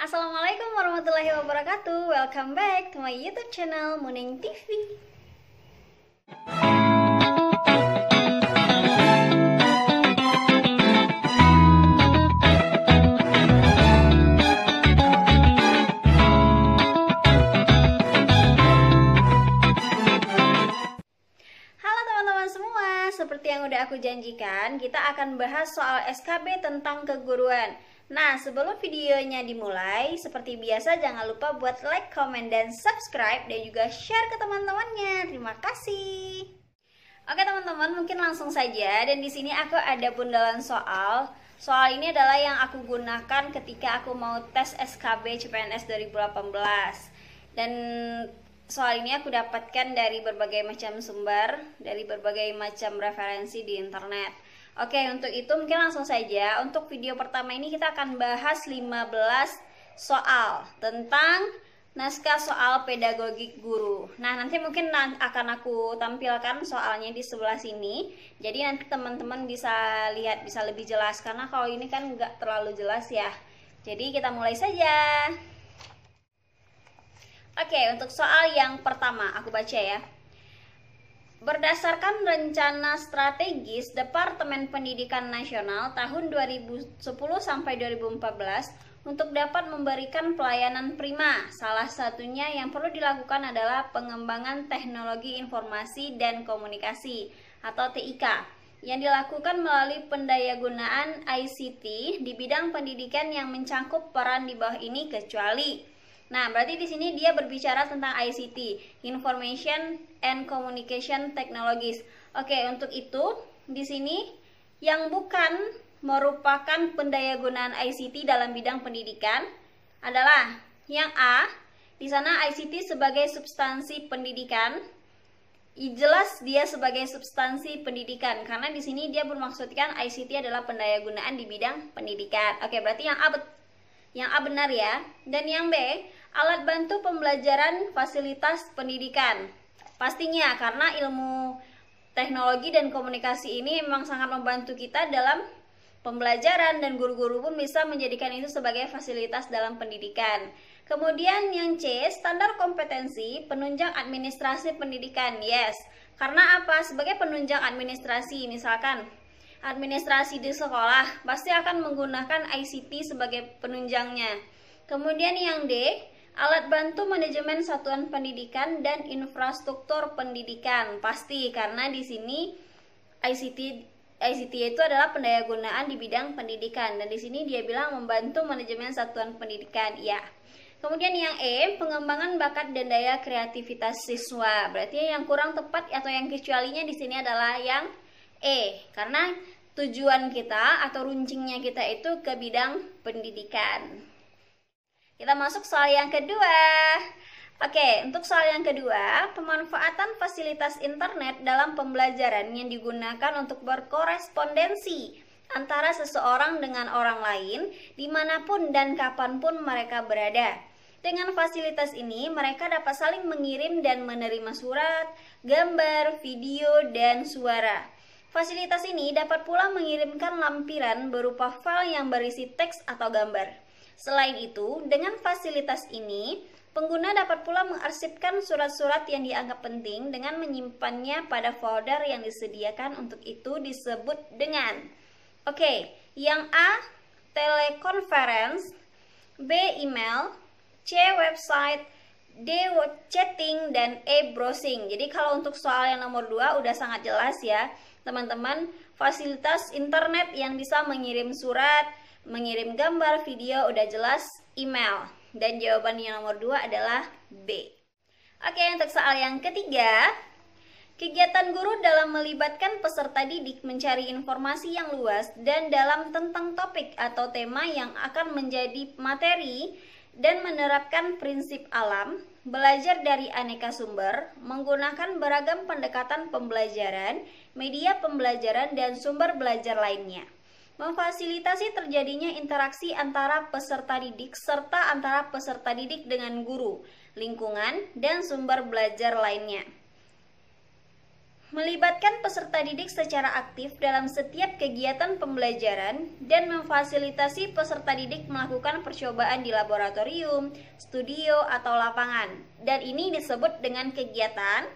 Assalamualaikum warahmatullahi wabarakatuh. Welcome back to my YouTube channel Muning TV. Halo teman-teman semua, seperti yang udah aku janjikan, kita akan bahas soal SKB tentang keguruan. Nah, sebelum videonya dimulai, seperti biasa jangan lupa buat like, comment, dan subscribe, dan juga share ke teman-temannya. Terima kasih. Oke teman-teman, mungkin langsung saja. Dan di sini aku ada bundalan soal. Soal ini adalah yang aku gunakan ketika aku mau tes SKB CPNS 2018. Dan soal ini aku dapatkan dari berbagai macam sumber, dari berbagai macam referensi di internet. Oke, untuk itu mungkin langsung saja. Untuk video pertama ini kita akan bahas 15 soal tentang naskah soal pedagogik guru. Nah, nanti mungkin akan aku tampilkan soalnya di sebelah sini. Jadi nanti teman-teman bisa lihat, bisa lebih jelas. Karena kalau ini kan nggak terlalu jelas ya. Jadi kita mulai saja. Oke, untuk soal yang pertama aku baca ya. Berdasarkan rencana strategis Departemen Pendidikan Nasional tahun 2010 sampai 2014 untuk dapat memberikan pelayanan prima, salah satunya yang perlu dilakukan adalah pengembangan teknologi informasi dan komunikasi atau TIK yang dilakukan melalui pendayagunaan ICT di bidang pendidikan yang mencangkup peran di bawah ini kecuali. Nah, berarti di sini dia berbicara tentang ICT, Information and Communication Technologies. Oke, untuk itu di sini yang bukan merupakan pendayagunaan ICT dalam bidang pendidikan adalah yang A, di sana ICT sebagai substansi pendidikan. Jelas dia sebagai substansi pendidikan karena di sini dia bermaksudkan ICT adalah pendayagunaan di bidang pendidikan. Oke, berarti yang A benar ya. Dan yang B, alat bantu pembelajaran fasilitas pendidikan. Pastinya karena ilmu teknologi dan komunikasi ini memang sangat membantu kita dalam pembelajaran dan guru-guru pun bisa menjadikan itu sebagai fasilitas dalam pendidikan. Kemudian yang C, standar kompetensi penunjang administrasi pendidikan. Yes, karena apa? Sebagai penunjang administrasi, misalkan administrasi di sekolah pasti akan menggunakan ICT sebagai penunjangnya. Kemudian yang D, alat bantu manajemen satuan pendidikan dan infrastruktur pendidikan. Pasti karena di sini ICT itu adalah pendayagunaan di bidang pendidikan dan di sini dia bilang membantu manajemen satuan pendidikan. Ya. Kemudian yang E, pengembangan bakat dan daya kreativitas siswa. Berarti yang kurang tepat atau yang kecualinya di sini adalah yang E, karena tujuan kita atau runcingnya kita itu ke bidang pendidikan. Kita masuk soal yang kedua. Oke, untuk soal yang kedua, pemanfaatan fasilitas internet dalam pembelajaran yang digunakan untuk berkorespondensi antara seseorang dengan orang lain dimanapun dan kapanpun mereka berada. Dengan fasilitas ini, mereka dapat saling mengirim dan menerima surat, gambar, video, dan suara. Fasilitas ini dapat pula mengirimkan lampiran berupa file yang berisi teks atau gambar. Selain itu, dengan fasilitas ini, pengguna dapat pula mengarsipkan surat-surat yang dianggap penting dengan menyimpannya pada folder yang disediakan untuk itu disebut dengan yang A, teleconference, B, email, C, website, D, chatting, dan E, browsing. Jadi kalau untuk soal yang nomor 2 udah sangat jelas ya teman-teman, fasilitas internet yang bisa mengirim surat, mengirim gambar, video, udah jelas email. Dan jawaban yang nomor 2 adalah B. Oke, untuk soal yang ketiga, kegiatan guru dalam melibatkan peserta didik mencari informasi yang luas dan dalam tentang topik atau tema yang akan menjadi materi dan menerapkan prinsip alam, belajar dari aneka sumber, menggunakan beragam pendekatan pembelajaran, media pembelajaran, dan sumber belajar lainnya. Memfasilitasi terjadinya interaksi antara peserta didik serta antara peserta didik dengan guru, lingkungan, dan sumber belajar lainnya. melibatkan peserta didik secara aktif dalam setiap kegiatan pembelajaran dan memfasilitasi peserta didik melakukan percobaan di laboratorium, studio, atau lapangan. Dan ini disebut dengan kegiatan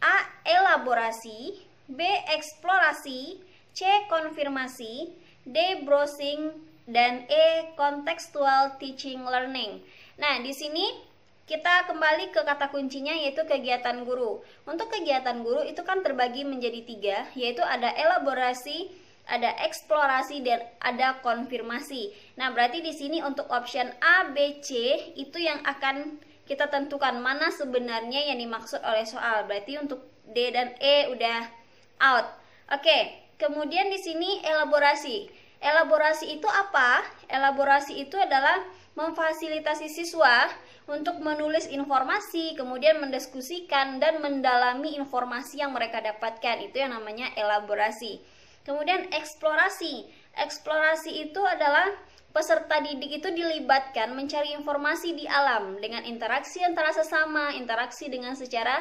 A. Elaborasi, B. Eksplorasi, C. Konfirmasi, D. Browsing, dan E. Contextual Teaching Learning. Nah, di sini kita kembali ke kata kuncinya, yaitu kegiatan guru. Untuk kegiatan guru itu kan terbagi menjadi 3, yaitu ada elaborasi, ada eksplorasi, dan ada konfirmasi. Nah, berarti di sini untuk option A, B, C itu yang akan kita tentukan mana sebenarnya yang dimaksud oleh soal. Berarti untuk D dan E udah out. Oke, kemudian di sini elaborasi. Elaborasi itu apa? Elaborasi itu adalah memfasilitasi siswa untuk menulis informasi, kemudian mendiskusikan dan mendalami informasi yang mereka dapatkan. Itu yang namanya elaborasi. Kemudian eksplorasi. Eksplorasi itu adalah peserta didik itu dilibatkan mencari informasi di alam dengan interaksi antara sesama, interaksi dengan secara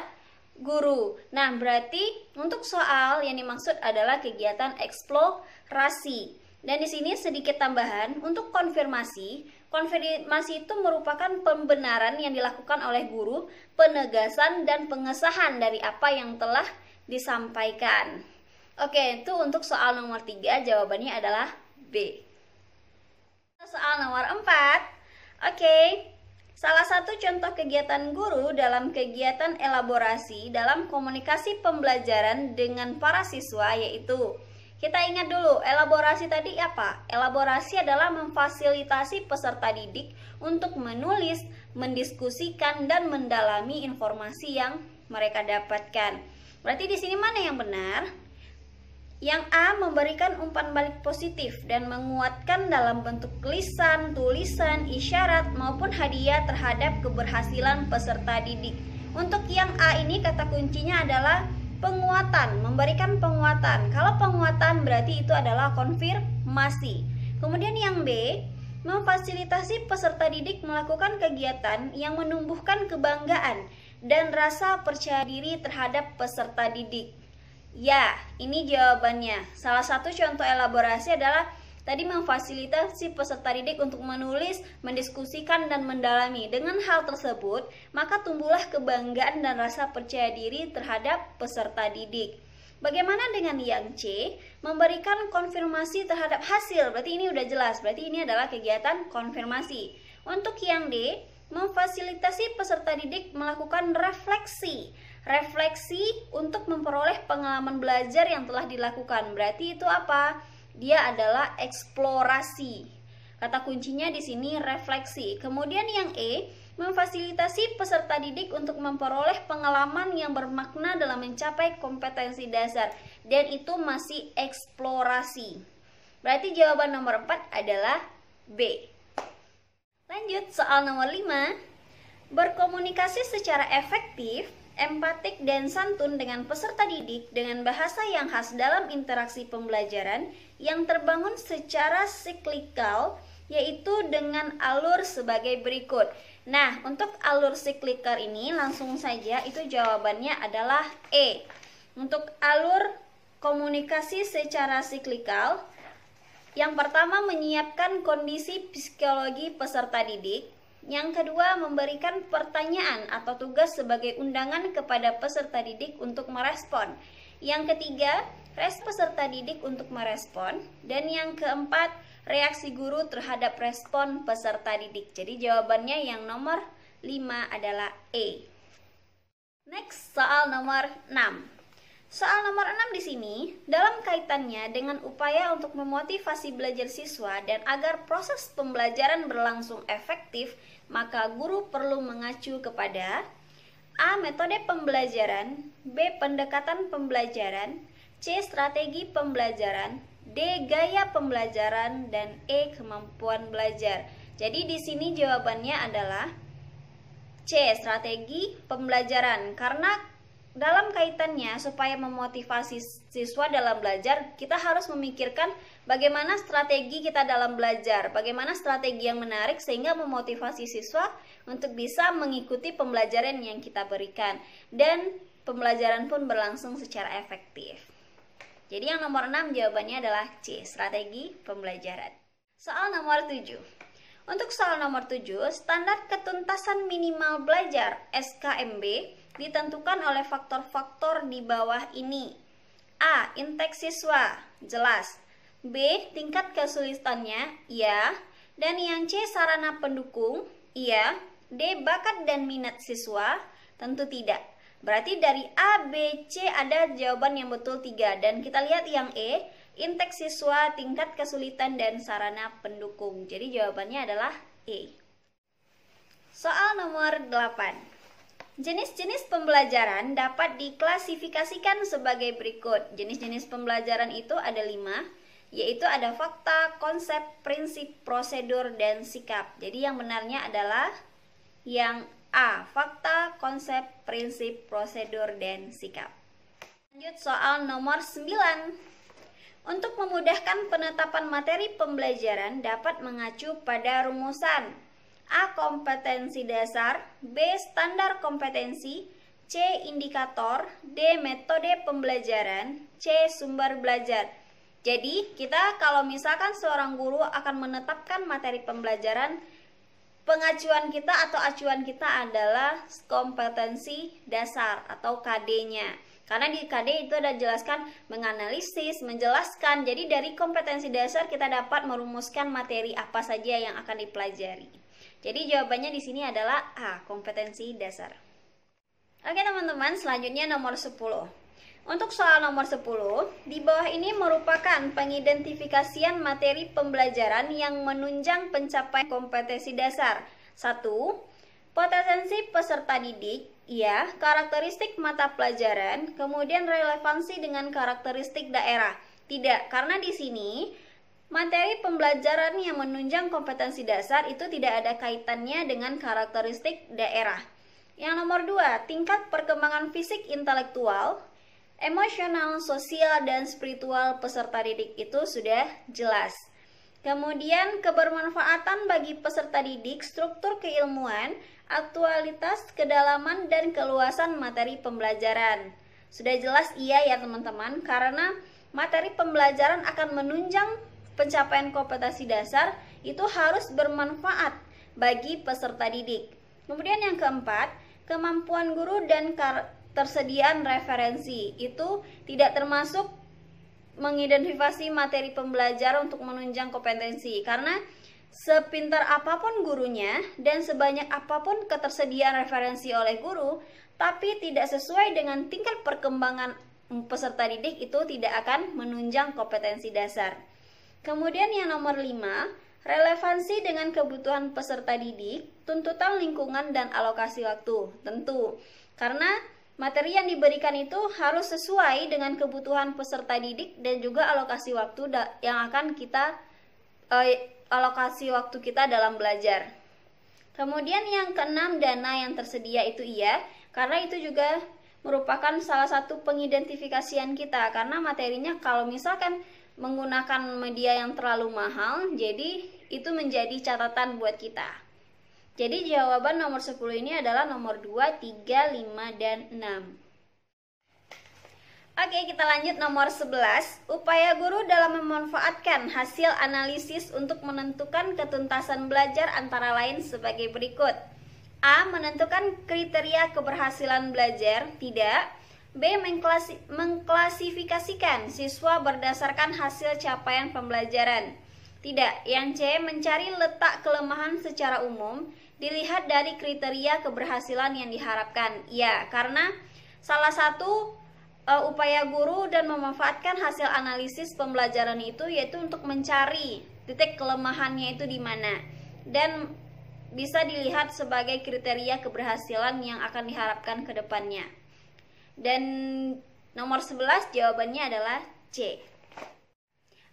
guru. Nah, berarti untuk soal yang dimaksud adalah kegiatan eksplorasi. Dan di sini sedikit tambahan untuk konfirmasi. Konfirmasi itu merupakan pembenaran yang dilakukan oleh guru, penegasan dan pengesahan dari apa yang telah disampaikan. Oke, itu untuk soal nomor 3, jawabannya adalah B. Soal nomor 4. Oke, salah satu contoh kegiatan guru dalam kegiatan elaborasi dalam komunikasi pembelajaran dengan para siswa yaitu, kita ingat dulu, elaborasi tadi apa? Elaborasi adalah memfasilitasi peserta didik untuk menulis, mendiskusikan, dan mendalami informasi yang mereka dapatkan. Berarti di sini mana yang benar? Yang A, memberikan umpan balik positif dan menguatkan dalam bentuk lisan, tulisan, isyarat, maupun hadiah terhadap keberhasilan peserta didik. Untuk yang A ini kata kuncinya adalah penguatan, memberikan penguatan. Kalau penguatan berarti itu adalah konfirmasi. Kemudian yang B, memfasilitasi peserta didik melakukan kegiatan yang menumbuhkan kebanggaan dan rasa percaya diri terhadap peserta didik. Ya, ini jawabannya. Salah satu contoh elaborasi adalah tadi memfasilitasi peserta didik untuk menulis, mendiskusikan, dan mendalami. Dengan hal tersebut, maka tumbuhlah kebanggaan dan rasa percaya diri terhadap peserta didik. Bagaimana dengan yang C? Memberikan konfirmasi terhadap hasil. Berarti ini udah jelas. Berarti ini adalah kegiatan konfirmasi. Untuk yang D, memfasilitasi peserta didik melakukan refleksi. Refleksi untuk memperoleh pengalaman belajar yang telah dilakukan. Berarti itu apa? Dia adalah eksplorasi. Kata kuncinya di sini refleksi. Kemudian yang E, memfasilitasi peserta didik untuk memperoleh pengalaman yang bermakna dalam mencapai kompetensi dasar. Dan itu masih eksplorasi. Berarti jawaban nomor 4 adalah B. Lanjut soal nomor 5. Berkomunikasi secara efektif, empatik, dan santun dengan peserta didik dengan bahasa yang khas dalam interaksi pembelajaran yang terbangun secara siklikal, yaitu dengan alur sebagai berikut. Nah, untuk alur siklikal ini langsung saja itu jawabannya adalah E. Untuk alur komunikasi secara siklikal, yang pertama menyiapkan kondisi psikologi peserta didik. Yang kedua, memberikan pertanyaan atau tugas sebagai undangan kepada peserta didik untuk merespon. Yang ketiga, peserta didik untuk merespon. Dan yang keempat, reaksi guru terhadap respon peserta didik. Jadi jawabannya yang nomor 5 adalah E. Next, soal nomor 6. Soal nomor 6 di sini, dalam kaitannya dengan upaya untuk memotivasi belajar siswa dan agar proses pembelajaran berlangsung efektif, maka guru perlu mengacu kepada A. Metode pembelajaran, B. Pendekatan pembelajaran, C. Strategi pembelajaran, D. Gaya pembelajaran, dan E. Kemampuan belajar. Jadi di sini jawabannya adalah C. Strategi pembelajaran. Karena dalam kaitannya supaya memotivasi siswa dalam belajar, kita harus memikirkan bagaimana strategi kita dalam belajar, bagaimana strategi yang menarik sehingga memotivasi siswa untuk bisa mengikuti pembelajaran yang kita berikan. Dan pembelajaran pun berlangsung secara efektif. Jadi yang nomor 6 jawabannya adalah C, strategi pembelajaran. Soal nomor 7. Untuk soal nomor 7, standar ketuntasan minimal belajar SKMB ditentukan oleh faktor-faktor di bawah ini. A. Intake siswa, jelas. B. Tingkat kesulitannya, iya. Dan yang C. Sarana pendukung, iya. D. Bakat dan minat siswa, tentu tidak. Berarti dari A, B, C ada jawaban yang betul 3. Dan kita lihat yang E, intake siswa, tingkat kesulitan, dan sarana pendukung. Jadi jawabannya adalah E. Soal nomor 8. Jenis-jenis pembelajaran dapat diklasifikasikan sebagai berikut. Jenis-jenis pembelajaran itu ada 5, yaitu ada fakta, konsep, prinsip, prosedur, dan sikap. Jadi yang benarnya adalah yang A. Fakta, konsep, prinsip, prosedur, dan sikap. Lanjut soal nomor 9. Untuk memudahkan penetapan materi pembelajaran dapat mengacu pada rumusan A. Kompetensi dasar, B. Standar kompetensi, C. Indikator, D. Metode pembelajaran, C. Sumber belajar. Jadi kita kalau misalkan seorang guru akan menetapkan materi pembelajaran, pengacuan kita atau acuan kita adalah kompetensi dasar atau KD-nya. Karena di KD itu ada jelaskan menganalisis, menjelaskan. Jadi dari kompetensi dasar kita dapat merumuskan materi apa saja yang akan dipelajari. Jadi jawabannya di sini adalah A, kompetensi dasar. Oke teman-teman, selanjutnya nomor 10. Untuk soal nomor 10, di bawah ini merupakan pengidentifikasian materi pembelajaran yang menunjang pencapaian kompetensi dasar. 1. Potensi peserta didik, iya. Karakteristik mata pelajaran, kemudian relevansi dengan karakteristik daerah. Tidak, karena di sini materi pembelajaran yang menunjang kompetensi dasar itu tidak ada kaitannya dengan karakteristik daerah. Yang nomor 2, tingkat perkembangan fisik intelektual, emosional, sosial, dan spiritual peserta didik itu sudah jelas. Kemudian kebermanfaatan bagi peserta didik, struktur keilmuan, aktualitas, kedalaman, dan keluasan materi pembelajaran. Sudah jelas iya ya teman-teman, karena materi pembelajaran akan menunjang pencapaian kompetensi dasar itu harus bermanfaat bagi peserta didik. Kemudian yang keempat, kemampuan guru dan tersediaan referensi itu tidak termasuk mengidentifikasi materi pembelajaran untuk menunjang kompetensi, karena sepintar apapun gurunya dan sebanyak apapun ketersediaan referensi oleh guru, tapi tidak sesuai dengan tingkat perkembangan peserta didik itu tidak akan menunjang kompetensi dasar. Kemudian yang nomor 5, relevansi dengan kebutuhan peserta didik, tuntutan lingkungan, dan alokasi waktu. Tentu, karena materi yang diberikan itu harus sesuai dengan kebutuhan peserta didik dan juga alokasi waktu yang akan kita alokasi waktu kita dalam belajar. Kemudian yang keenam, dana yang tersedia itu iya, karena itu juga merupakan salah satu pengidentifikasian kita, karena materinya kalau misalkan menggunakan media yang terlalu mahal, jadi itu menjadi catatan buat kita. Jadi jawaban nomor 10 ini adalah nomor 2, 3, 5, dan 6. Oke, kita lanjut nomor 11. Upaya guru dalam memanfaatkan hasil analisis untuk menentukan ketuntasan belajar antara lain sebagai berikut. A. Menentukan kriteria keberhasilan belajar, tidak. B. Mengklasifikasikan siswa berdasarkan hasil capaian pembelajaran, tidak. Yang C. Mencari letak kelemahan secara umum, dilihat dari kriteria keberhasilan yang diharapkan. Ya, karena salah satu upaya guru dan memanfaatkan hasil analisis pembelajaran itu yaitu untuk mencari titik kelemahannya itu di mana, dan bisa dilihat sebagai kriteria keberhasilan yang akan diharapkan ke depannya. Dan nomor 11 jawabannya adalah C.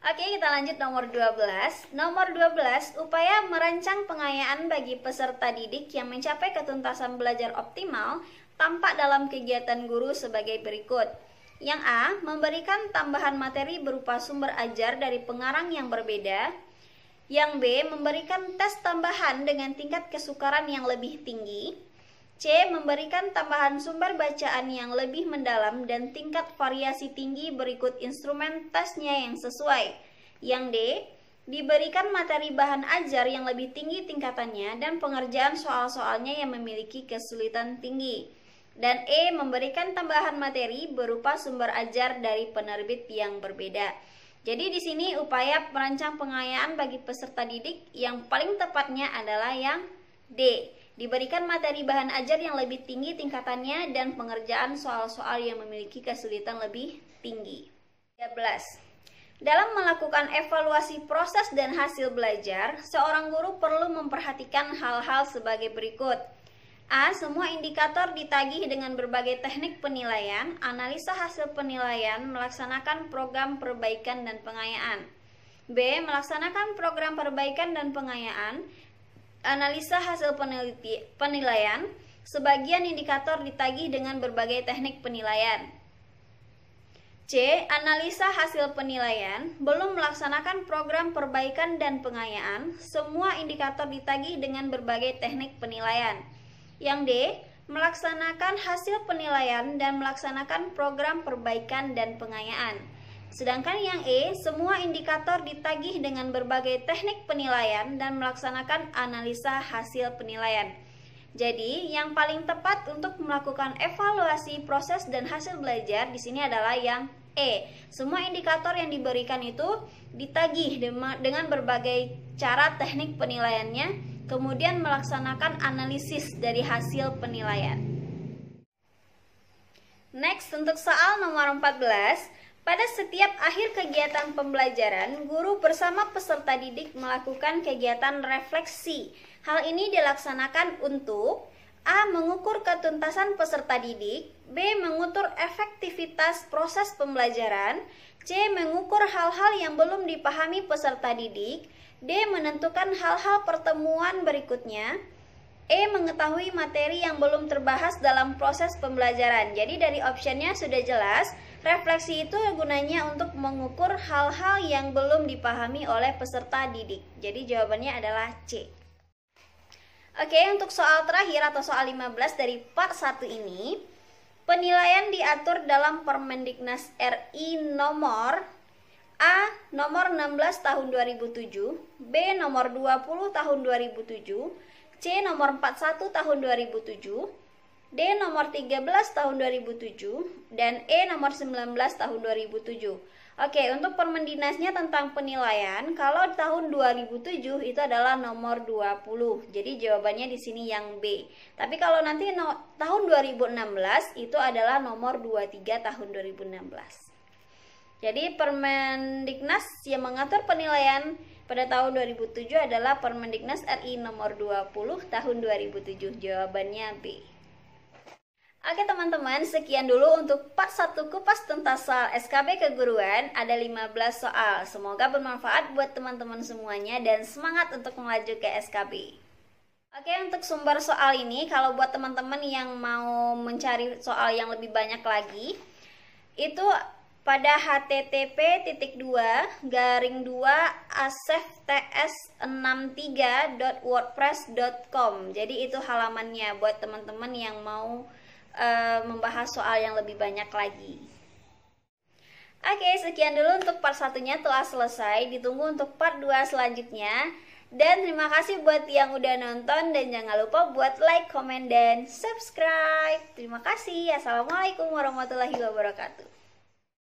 Oke, kita lanjut nomor 12. Nomor 12, upaya merancang pengayaan bagi peserta didik yang mencapai ketuntasan belajar optimal tampak dalam kegiatan guru sebagai berikut. Yang A. Memberikan tambahan materi berupa sumber ajar dari pengarang yang berbeda. Yang B. Memberikan tes tambahan dengan tingkat kesukaran yang lebih tinggi. C. Memberikan tambahan sumber bacaan yang lebih mendalam dan tingkat variasi tinggi berikut instrumen tesnya yang sesuai. Yang D. Diberikan materi bahan ajar yang lebih tinggi tingkatannya dan pengerjaan soal-soalnya yang memiliki kesulitan tinggi. Dan E. Memberikan tambahan materi berupa sumber ajar dari penerbit yang berbeda. Jadi di sini upaya merancang pengayaan bagi peserta didik yang paling tepatnya adalah yang D. Diberikan materi bahan ajar yang lebih tinggi tingkatannya dan pengerjaan soal-soal yang memiliki kesulitan lebih tinggi. 13. Dalam melakukan evaluasi proses dan hasil belajar, seorang guru perlu memperhatikan hal-hal sebagai berikut. A. Semua indikator ditagih dengan berbagai teknik penilaian, analisa hasil penilaian, melaksanakan program perbaikan dan pengayaan. B. Melaksanakan program perbaikan dan pengayaan, analisa hasil penilaian, sebagian indikator ditagih dengan berbagai teknik penilaian. C. Analisa hasil penilaian, belum melaksanakan program perbaikan dan pengayaan, semua indikator ditagih dengan berbagai teknik penilaian. Yang D. Melaksanakan hasil penilaian dan melaksanakan program perbaikan dan pengayaan. Sedangkan yang E, semua indikator ditagih dengan berbagai teknik penilaian dan melaksanakan analisa hasil penilaian. Jadi, yang paling tepat untuk melakukan evaluasi proses dan hasil belajar di sini adalah yang E. Semua indikator yang diberikan itu ditagih dengan berbagai cara teknik penilaiannya, kemudian melaksanakan analisis dari hasil penilaian. Next, untuk soal nomor 14. Pada setiap akhir kegiatan pembelajaran, guru bersama peserta didik melakukan kegiatan refleksi. Hal ini dilaksanakan untuk A. Mengukur ketuntasan peserta didik, B. Mengukur efektivitas proses pembelajaran, C. Mengukur hal-hal yang belum dipahami peserta didik, D. Menentukan hal-hal pertemuan berikutnya, E. Mengetahui materi yang belum terbahas dalam proses pembelajaran. Jadi dari optionnya sudah jelas, refleksi itu gunanya untuk mengukur hal-hal yang belum dipahami oleh peserta didik. Jadi jawabannya adalah C. Oke, untuk soal terakhir atau soal 15 dari part 1 ini, penilaian diatur dalam Permendiknas RI nomor A. Nomor 16 tahun 2007, B. Nomor 20 tahun 2007, C. Nomor 41 tahun 2007, D. Nomor 13 tahun 2007, dan E. Nomor 19 tahun 2007. Oke, untuk Permendiknasnya tentang penilaian, kalau tahun 2007 itu adalah nomor 20. Jadi jawabannya di sini yang B. Tapi kalau nanti tahun 2016 itu adalah nomor 23 tahun 2016. Jadi Permendiknas yang mengatur penilaian pada tahun 2007 adalah Permendiknas RI nomor 20 tahun 2007. Jawabannya B. Oke teman-teman, sekian dulu untuk part 1 kupas tuntas soal SKB keguruan. Ada 15 soal. Semoga bermanfaat buat teman-teman semuanya dan semangat untuk melaju ke SKB. Oke, untuk sumber soal ini, kalau buat teman-teman yang mau mencari soal yang lebih banyak lagi, itu pada http://asefts63.wordpress.com. Jadi itu halamannya buat teman-teman yang mau membahas soal yang lebih banyak lagi. Oke, sekian dulu untuk part 1-nya telah selesai. Ditunggu untuk part 2 selanjutnya. Dan terima kasih buat yang udah nonton, dan jangan lupa buat like, komen, dan subscribe. Terima kasih. Assalamualaikum warahmatullahi wabarakatuh.